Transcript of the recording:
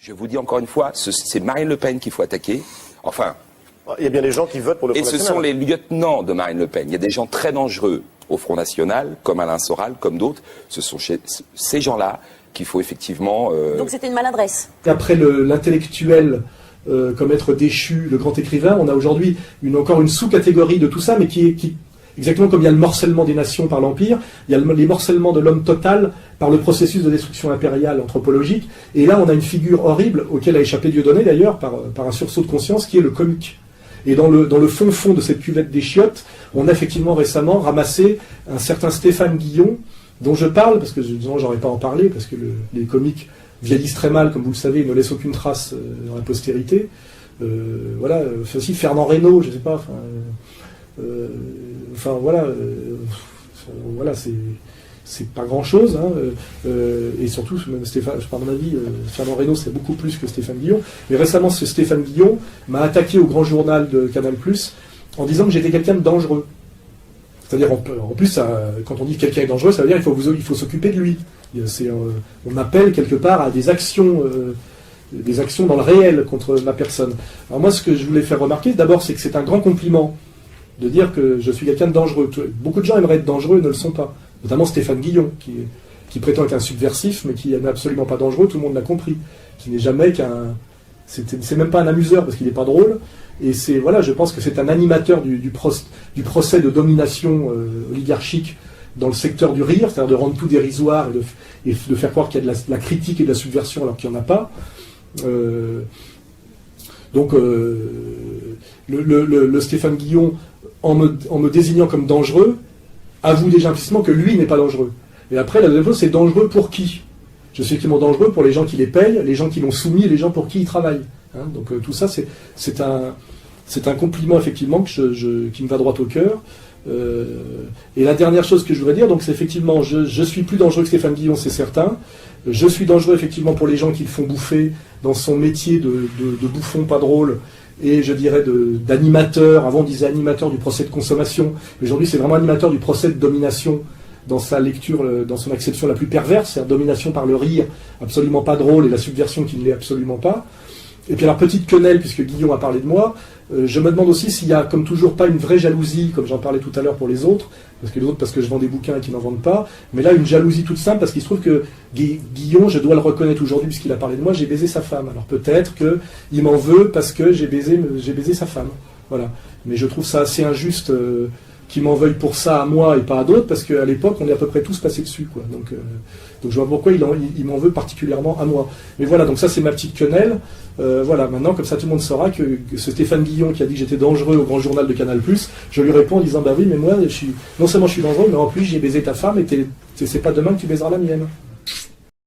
Je vous dis encore une fois, c'est Marine Le Pen qu'il faut attaquer. Enfin... Il y a bien des gens qui votent pour le Front National. Et ce sont les lieutenants de Marine Le Pen. Il y a des gens très dangereux au Front National, comme Alain Soral, comme d'autres. Ce sont ces gens-là qu'il faut effectivement... Donc c'était une maladresse. Après l'intellectuel comme être déchu, le grand écrivain, on a aujourd'hui encore une sous-catégorie de tout ça, mais qui exactement comme il y a le morcellement des nations par l'Empire, il y a les morcellements de l'homme total par le processus de destruction impériale anthropologique. Et là, on a une figure horrible, auquel a échappé Dieudonné d'ailleurs, par un sursaut de conscience, qui est le comique. Et dans le fond de cette cuvette des chiottes, on a effectivement récemment ramassé un certain Stéphane Guillon, dont je parle, parce que j'aurais pas à en parler, parce que les comiques vieillissent très mal, comme vous le savez, ils ne laissent aucune trace dans la postérité. Voilà, aussi Fernand Reynaud, je sais pas, voilà, c'est pas grand-chose, hein, et surtout, même Stéphane, par mon avis, Fernand Reynaud, c'est beaucoup plus que Stéphane Guillon. Mais récemment, ce Stéphane Guillon m'a attaqué au grand journal de Canal+, en disant que j'étais quelqu'un de dangereux. C'est-à-dire, en plus, quand on dit que quelqu'un est dangereux, ça veut dire qu'il faut s'occuper de lui. On appelle quelque part à des actions dans le réel contre ma personne. Alors moi, ce que je voulais faire remarquer, d'abord, c'est que c'est un grand compliment de dire que je suis quelqu'un de dangereux. Beaucoup de gens aimeraient être dangereux et ne le sont pas. Notamment Stéphane Guillon, qui prétend être un subversif, mais qui n'est absolument pas dangereux, tout le monde l'a compris. Qui n'est jamais c'est même pas un amuseur, parce qu'il n'est pas drôle. Et je pense que c'est un animateur du procès de domination oligarchique dans le secteur du rire, c'est-à-dire de rendre tout dérisoire et de faire croire qu'il y a de la critique et de la subversion alors qu'il n'y en a pas. Le Stéphane Guillon, en me désignant comme dangereux, avoue déjà implicitement que lui n'est pas dangereux. Et après, la deuxième chose, c'est dangereux pour qui? Je suis effectivement dangereux pour les gens qui les payent, les gens qui l'ont soumis et les gens pour qui ils travaillent. Hein, donc tout ça, c'est un compliment effectivement qui me va droit au cœur. Et la dernière chose que je voudrais dire, donc c'est effectivement, je suis plus dangereux que Stéphane Guillon, c'est certain. Je suis dangereux effectivement pour les gens qui le font bouffer dans son métier de bouffon pas drôle, et je dirais d'animateur. Avant on disait animateur du procès de consommation, aujourd'hui c'est vraiment animateur du procès de domination dans sa lecture, dans son acception la plus perverse, c'est-à-dire domination par le rire absolument pas drôle et la subversion qui ne l'est absolument pas. Et puis alors, petite quenelle, puisque Guillon a parlé de moi, je me demande aussi s'il y a, comme toujours, pas une vraie jalousie, comme j'en parlais tout à l'heure pour les autres, parce que je vends des bouquins et qu'ils n'en vendent pas, mais là, une jalousie toute simple, parce qu'il se trouve que Guillon, je dois le reconnaître aujourd'hui, puisqu'il a parlé de moi, j'ai baisé sa femme. Alors peut-être qu'il m'en veut parce que j'ai baisé sa femme. Voilà. Mais je trouve ça assez injuste qu'il m'en veuille pour ça à moi et pas à d'autres, parce qu'à l'époque, on est à peu près tous passés dessus, quoi. Donc je vois pourquoi il m'en veut particulièrement à moi. Mais voilà, donc ça c'est ma petite quenelle. Voilà, maintenant, comme ça tout le monde saura que ce Stéphane Guillon qui a dit que j'étais dangereux au grand journal de Canal+, je lui réponds en disant, bah oui, mais moi, non seulement je suis dangereux, mais en plus j'ai baisé ta femme et c'est pas demain que tu baiseras la mienne.